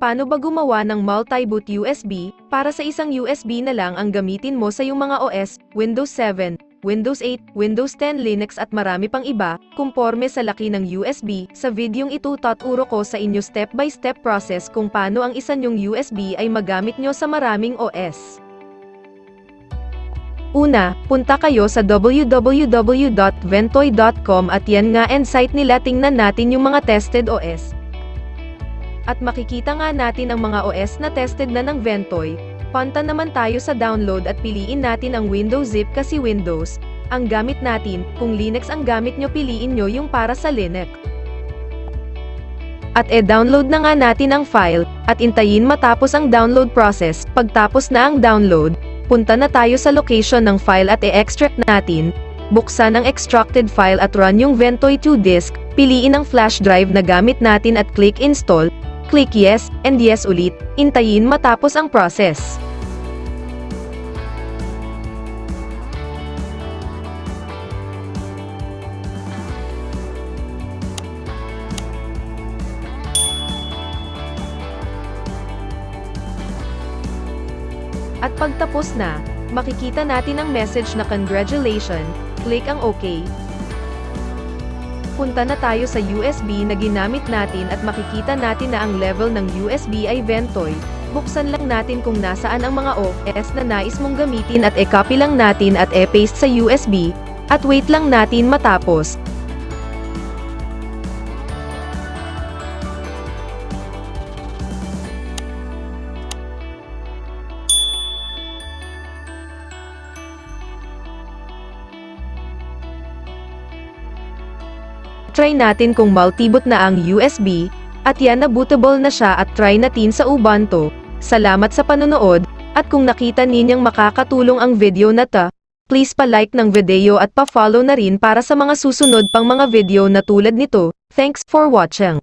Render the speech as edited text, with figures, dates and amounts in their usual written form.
Paano ba gumawa ng multi-boot USB? Para sa isang USB na lang ang gamitin mo sa iyong mga OS, Windows 7, Windows 8, Windows 10 Linux at marami pang iba, kumporme sa laki ng USB. Sa videong ito tuturo ko sa inyo step-by-step process kung paano ang isa nyong USB ay magamit nyo sa maraming OS. Una, punta kayo sa www.ventoy.com at yan nga ang site nila, tingnan natin yung mga tested OS. At makikita nga natin ang mga OS na tested na ng Ventoy. Punta naman tayo sa download at piliin natin ang Windows Zip kasi Windows ang gamit natin. Kung Linux ang gamit nyo, piliin nyo yung para sa Linux. At download na nga natin ang file, at intayin matapos ang download process. Pagtapos na ang download, punta na tayo sa location ng file at i-extract natin. Buksan ang extracted file at run yung Ventoy 2 disk. Piliin ang flash drive na gamit natin at click install. Click yes, and yes ulit. Intayin matapos ang process. At pagtapos na, makikita natin ang message na congratulations, click ang OK. Punta na tayo sa USB na ginamit natin at makikita natin na ang level ng USB ay Ventoy. Buksan lang natin kung nasaan ang mga OS na nais mong gamitin at i-copy lang natin at i-paste sa USB, at wait lang natin matapos. Try natin kung multi-boot na ang USB, at yan na bootable na siya at try natin sa Ubuntu. Salamat sa panonood, at kung nakita ninyong makakatulong ang video na to, please pa-like ng video at pa-follow na rin para sa mga susunod pang mga video na tulad nito. Thanks for watching.